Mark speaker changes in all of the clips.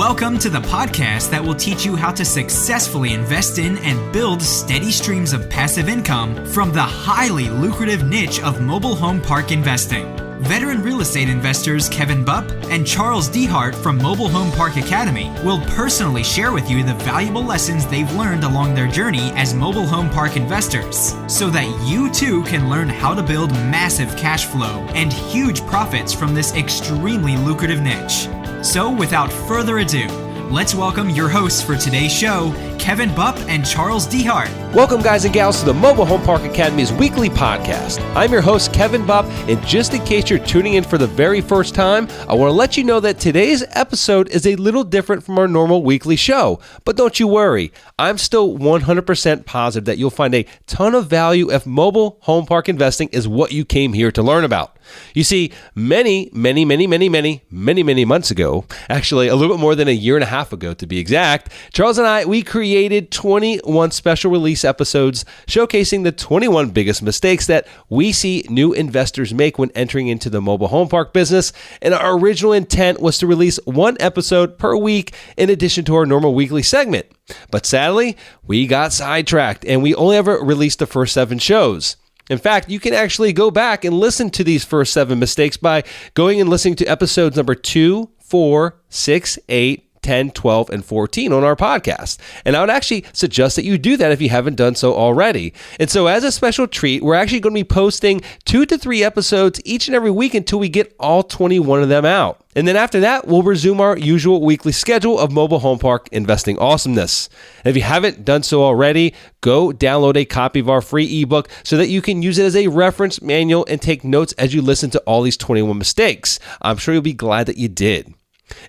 Speaker 1: Welcome to the podcast that will teach you how to successfully invest in and build steady streams of passive income from the highly lucrative niche of mobile home park investing. Veteran real estate investors Kevin Bupp and Charles Dehart from Mobile Home Park Academy will personally share with you the valuable lessons they've learned along their journey as mobile home park investors, so that you too can learn how to build massive cash flow and huge profits from this extremely lucrative niche. So without further ado, let's welcome your hosts for today's show, Kevin Bupp and Charles Dehart.
Speaker 2: Welcome, guys and gals, to the Mobile Home Park Academy's weekly podcast. I'm your host, Kevin Bupp, and just in case you're tuning in for the very first time, I want to let you know that today's episode is a little different from our normal weekly show. But don't you worry, I'm still 100% positive that you'll find a ton of value if mobile home park investing is what you came here to learn about. You see, many months ago, actually a little bit more than a year and a half ago to be exact, Charles and I, we created 21 special release episodes showcasing the 21 biggest mistakes that we see new investors make when entering into the mobile home park business. And our original intent was to release one episode per week in addition to our normal weekly segment. But sadly, we got sidetracked and we only ever released the first 7 shows. In fact, you can actually go back and listen to these first 7 mistakes by going and listening to episodes number 2, 4, 6, 8, 10, 12, and 14 on our podcast. And I would actually suggest that you do that if you haven't done so already. And so as a special treat, we're actually going to be posting 2 to 3 episodes each and every week until we get all 21 of them out. And then after that, we'll resume our usual weekly schedule of mobile home park investing awesomeness. And if you haven't done so already, go download a copy of our free ebook so that you can use it as a reference manual and take notes as you listen to all these 21 mistakes. I'm sure you'll be glad that you did.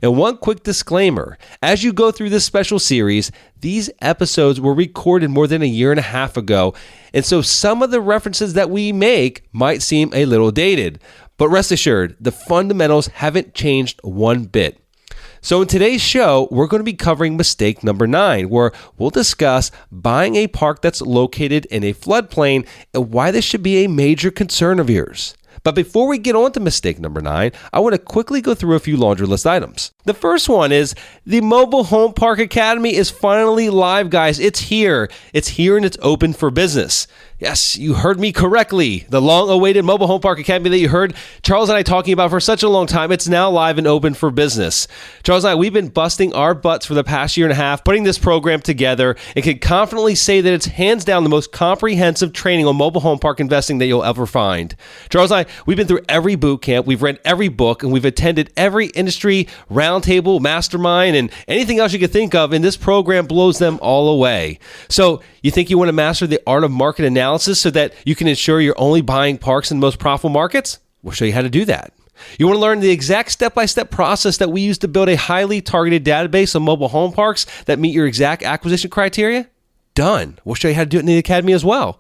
Speaker 2: And one quick disclaimer, as you go through this special series, these episodes were recorded more than a year and a half ago, and so some of the references that we make might seem a little dated. But rest assured, the fundamentals haven't changed one bit. So in today's show, we're going to be covering mistake number 9, where we'll discuss buying a park that's located in a floodplain and why this should be a major concern of yours. But before we get on to mistake number 9, I want to quickly go through a few laundry list items. The first one is the Mobile Home Park Academy is finally live, guys. It's here. It's here and it's open for business. Yes, you heard me correctly. The long-awaited Mobile Home Park Academy that you heard Charles and I talking about for such a long time, it's now live and open for business. Charles and I, we've been busting our butts for the past year and a half, putting this program together, and can confidently say that it's hands down the most comprehensive training on mobile home park investing that you'll ever find. Charles and I, we've been through every boot camp, we've read every book, and we've attended every industry roundtable, mastermind, and anything else you could think of, and this program blows them all away. So you think you want to master the art of market analysis so that you can ensure you're only buying parks in the most profitable markets? We'll show you how to do that. You want to learn the exact step-by-step process that we use to build a highly targeted database of mobile home parks that meet your exact acquisition criteria? Done. We'll show you how to do it in the Academy as well.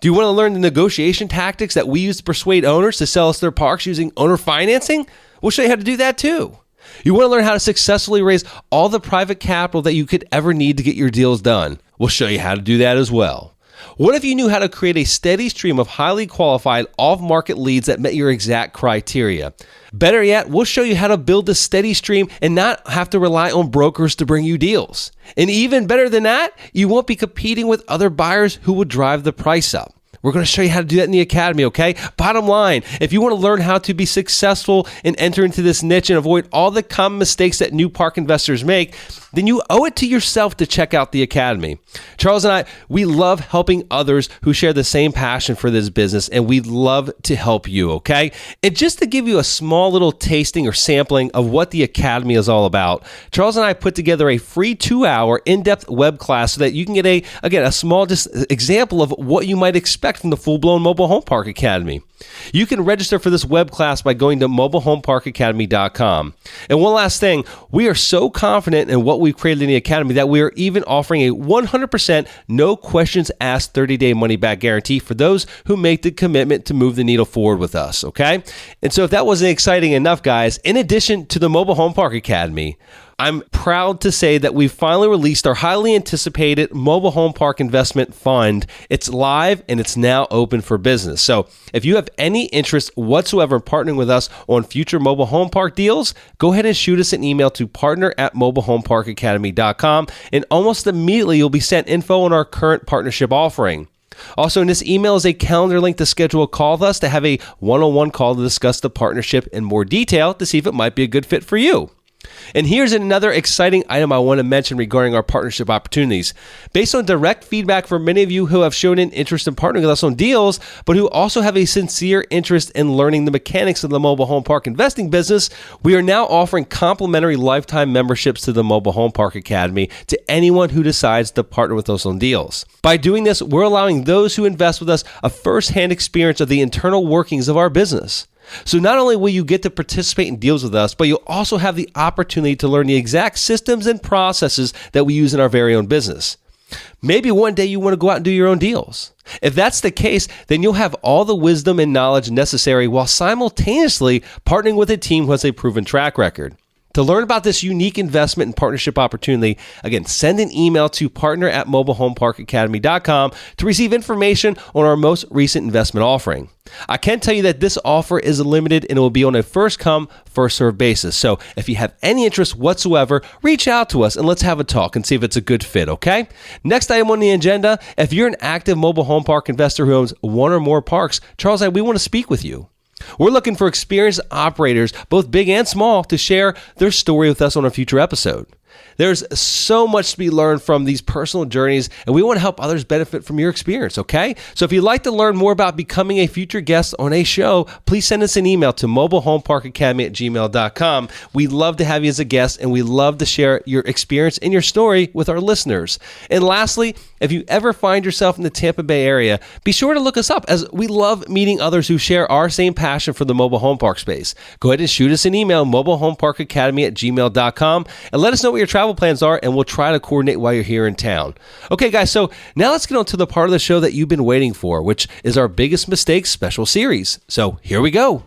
Speaker 2: Do you want to learn the negotiation tactics that we use to persuade owners to sell us their parks using owner financing? We'll show you how to do that too. You want to learn how to successfully raise all the private capital that you could ever need to get your deals done? We'll show you how to do that as well. What if you knew how to create a steady stream of highly qualified off-market leads that met your exact criteria? Better yet, we'll show you how to build a steady stream and not have to rely on brokers to bring you deals. And even better than that, you won't be competing with other buyers who will drive the price up. We're going to show you how to do that in the Academy, okay? Bottom line, if you want to learn how to be successful and enter into this niche and avoid all the common mistakes that new park investors make, then you owe it to yourself to check out the Academy. Charles and I, we love helping others who share the same passion for this business, and we'd love to help you, okay? And just to give you a small little tasting or sampling of what the Academy is all about, Charles and I put together a free 2-hour in-depth web class so that you can get a small just example of what you might expect from the full-blown Mobile Home Park Academy. You can register for this web class by going to mobilehomeparkacademy.com. And one last thing, we are so confident in what we've created in the Academy that we are even offering a 100% no questions asked 30-day money-back guarantee for those who make the commitment to move the needle forward with us, okay? And so if that wasn't exciting enough, guys, in addition to the Mobile Home Park Academy, I'm proud to say that we finally released our highly anticipated mobile home park investment fund. It's live and it's now open for business. So if you have any interest whatsoever in partnering with us on future mobile home park deals, go ahead and shoot us an email to partner@mobilehomeparkacademy.com, and almost immediately you'll be sent info on our current partnership offering. Also, in this email is a calendar link to schedule a call with us to have a one-on-one call to discuss the partnership in more detail to see if it might be a good fit for you. And here's another exciting item I want to mention regarding our partnership opportunities. Based on direct feedback from many of you who have shown an interest in partnering with us on deals, but who also have a sincere interest in learning the mechanics of the mobile home park investing business, we are now offering complimentary lifetime memberships to the Mobile Home Park Academy to anyone who decides to partner with us on deals. By doing this, we're allowing those who invest with us a first-hand experience of the internal workings of our business. So not only will you get to participate in deals with us, but you'll also have the opportunity to learn the exact systems and processes that we use in our very own business. Maybe one day you want to go out and do your own deals. If that's the case, then you'll have all the wisdom and knowledge necessary while simultaneously partnering with a team who has a proven track record. To learn about this unique investment and partnership opportunity, again, send an email to partner@mobilehomeparkacademy.com to receive information on our most recent investment offering. I can tell you that this offer is limited and it will be on a first-come, first-served basis. So if you have any interest whatsoever, reach out to us and let's have a talk and see if it's a good fit, okay? Next item on the agenda, if you're an active mobile home park investor who owns one or more parks, Charles, we want to speak with you. We're looking for experienced operators, both big and small, to share their story with us on a future episode. There's so much to be learned from these personal journeys, and we want to help others benefit from your experience, okay? So if you'd like to learn more about becoming a future guest on a show, please send us an email to mobilehomeparkacademy@gmail.com. We'd love to have you as a guest, and we love to share your experience and your story with our listeners. And lastly, if you ever find yourself in the Tampa Bay area, be sure to look us up, as we love meeting others who share our same passion for the mobile home park space. Go ahead and shoot us an email, mobilehomeparkacademy@gmail.com, and let us know what your travel plans are, and we'll try to coordinate while you're here in town. Okay, guys, so now let's get on to the part of the show that you've been waiting for, which is our Biggest Mistakes special series. So here we go.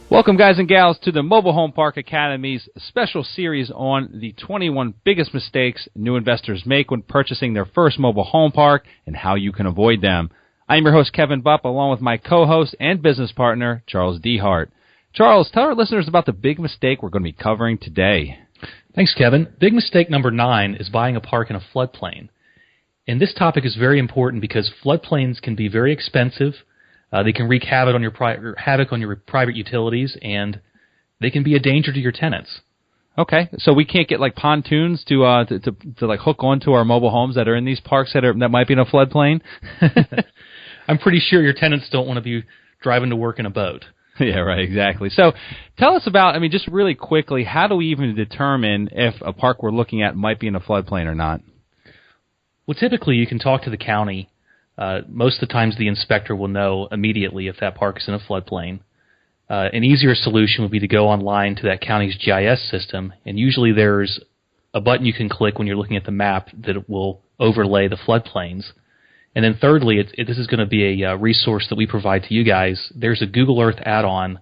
Speaker 3: Welcome, guys and gals, to the Mobile Home Park Academy's special series on the 21 biggest mistakes new investors make when purchasing their first mobile home park and how you can avoid them. I'm your host, Kevin Bupp, along with my co-host and business partner, Charles D. Hart. Charles, tell our listeners about the big mistake we're going to be covering today.
Speaker 4: Thanks, Kevin. Big mistake number 9 is buying a park in a floodplain. And this topic is very important because floodplains can be very expensive. They can wreak havoc on your private utilities, and they can be a danger to your tenants.
Speaker 3: Okay, so we can't get like pontoons to like hook onto our mobile homes that are in these parks that might be in a floodplain.
Speaker 4: I'm pretty sure your tenants don't want to be driving to work in a boat.
Speaker 3: Yeah, right, exactly. So tell us about, just really quickly, how do we even determine if a park we're looking at might be in a floodplain or not?
Speaker 4: Well, typically you can talk to the county. Most of the times the inspector will know immediately if that park is in a floodplain. An easier solution would be to go online to that county's GIS system, and usually there's a button you can click when you're looking at the map that will overlay the floodplains. And then thirdly, this is going to be a resource that we provide to you guys. There's a Google Earth add-on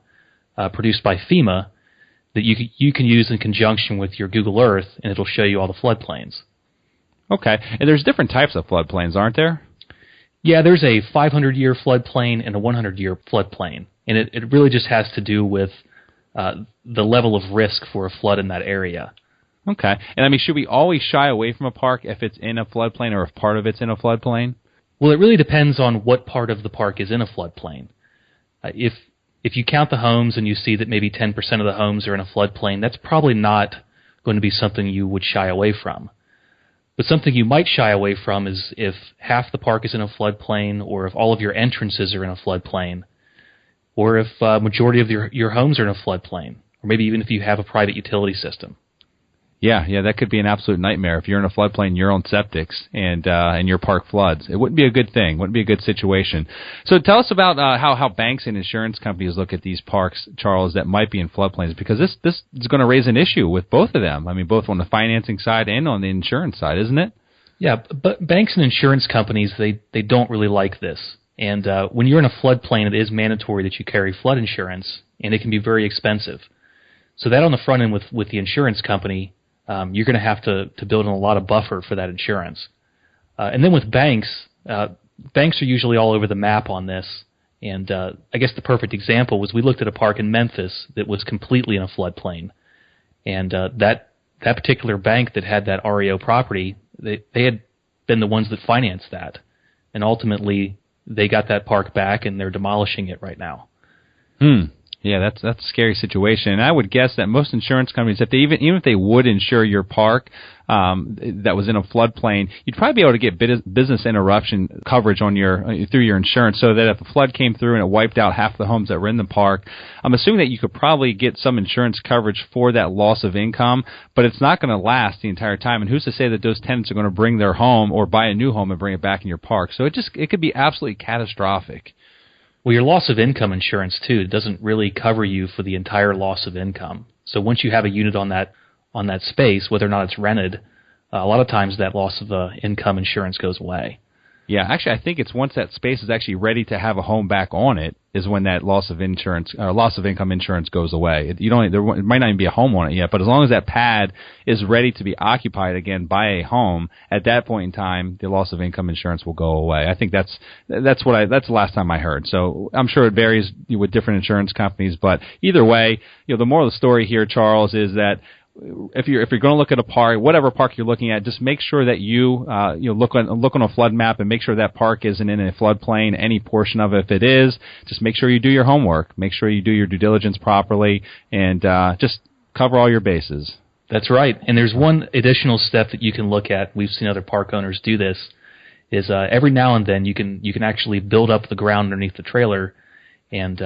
Speaker 4: produced by FEMA that you can use in conjunction with your Google Earth, and it'll show you all the floodplains.
Speaker 3: Okay, and there's different types of floodplains, aren't there?
Speaker 4: Yeah, there's a 500-year floodplain and a 100-year floodplain, and it really just has to do with the level of risk for a flood in that area.
Speaker 3: Okay, and should we always shy away from a park if it's in a floodplain or if part of it's in a floodplain?
Speaker 4: Well, it really depends on what part of the park is in a floodplain. If you count the homes and you see that maybe 10% of the homes are in a floodplain, that's probably not going to be something you would shy away from. But something you might shy away from is if half the park is in a floodplain, or if all of your entrances are in a floodplain, or if majority of your homes are in a floodplain, or maybe even if you have a private utility system.
Speaker 3: Yeah, that could be an absolute nightmare. If you're in a floodplain, your own septics, and your park floods. It wouldn't be a good thing. Wouldn't be a good situation. So tell us about how banks and insurance companies look at these parks, Charles, that might be in floodplains, because this is going to raise an issue with both of them. Both on the financing side and on the insurance side, isn't it?
Speaker 4: Yeah, but banks and insurance companies, they don't really like this. And when you're in a floodplain, it is mandatory that you carry flood insurance, and it can be very expensive. So that on the front end with the insurance company, you're going to have to build in a lot of buffer for that insurance. And then with banks, banks are usually all over the map on this. And I guess the perfect example was we looked at a park in Memphis that was completely in a floodplain. And that particular bank that had that REO property, they had been the ones that financed that. And ultimately, they got that park back, and they're demolishing it right now.
Speaker 3: Yeah, that's a scary situation. And I would guess that most insurance companies, if they even if they would insure your park that was in a floodplain, you'd probably be able to get business interruption coverage on through your insurance, so that if a flood came through and it wiped out half the homes that were in the park, I'm assuming that you could probably get some insurance coverage for that loss of income, but it's not going to last the entire time. And who's to say that those tenants are going to bring their home or buy a new home and bring it back in your park? So it could be absolutely catastrophic.
Speaker 4: Well, your loss of income insurance, too, doesn't really cover you for the entire loss of income. So once you have a unit on that space, whether or not it's rented, a lot of times that loss of income insurance goes away.
Speaker 3: Yeah, actually, I think it's once that space is actually ready to have a home back on it is when that loss of income insurance goes away. It might not even be a home on it yet, but as long as that pad is ready to be occupied again by a home, at that point in time, the loss of income insurance will go away. I think that's the last time I heard. So I'm sure it varies with different insurance companies, but either way, the moral of the story here, Charles, is that if you're going to look at a park, whatever park you're looking at, just make sure that you look on a flood map and make sure that park isn't in a floodplain. Any portion of it, if it is, just make sure you do your homework. Make sure you do your due diligence properly, and just cover all your bases.
Speaker 4: That's right. And there's one additional step that you can look at. We've seen other park owners do this. Is every now and then you can actually build up the ground underneath the trailer and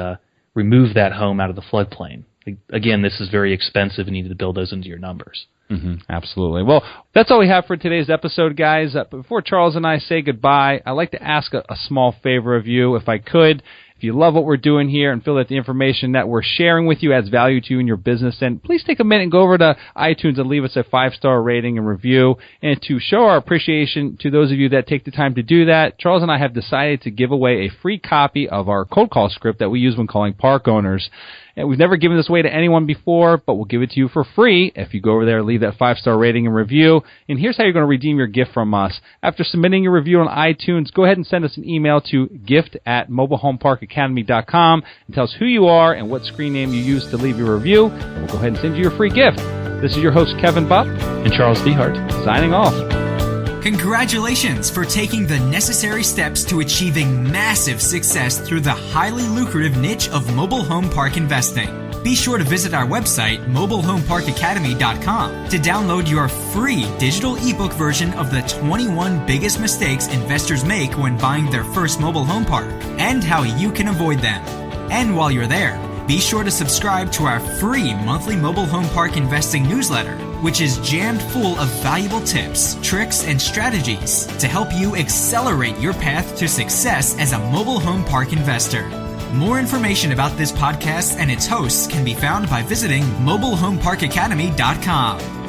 Speaker 4: remove that home out of the floodplain. Again, this is very expensive, and you need to build those into your numbers.
Speaker 3: Absolutely. Well, that's all we have for today's episode, guys. Before Charles and I say goodbye, I'd like to ask a small favor of you, if I could. If you love what we're doing here and feel that the information that we're sharing with you adds value to you and your business, then please take a minute and go over to iTunes and leave us a 5-star rating and review. And to show our appreciation to those of you that take the time to do that, Charles and I have decided to give away a free copy of our cold call script that we use when calling park owners. And we've never given this away to anyone before, but we'll give it to you for free if you go over there and leave that 5-star rating and review. And here's how you're going to redeem your gift from us. After submitting your review on iTunes, go ahead and send us an email to gift@mobilehomeparkacademy.com and tell us who you are and what screen name you use to leave your review. And we'll go ahead and send you your free gift. This is your host, Kevin Bupp,
Speaker 4: and Charles Dehart,
Speaker 3: signing off.
Speaker 1: Congratulations for taking the necessary steps to achieving massive success through the highly lucrative niche of mobile home park investing. Be sure to visit our website, mobilehomeparkacademy.com, to download your free digital ebook version of the 21 biggest mistakes investors make when buying their first mobile home park and how you can avoid them. And while you're there, be sure to subscribe to our free monthly mobile home park investing newsletter, which is jammed full of valuable tips, tricks, and strategies to help you accelerate your path to success as a mobile home park investor. More information about this podcast and its hosts can be found by visiting mobilehomeparkacademy.com.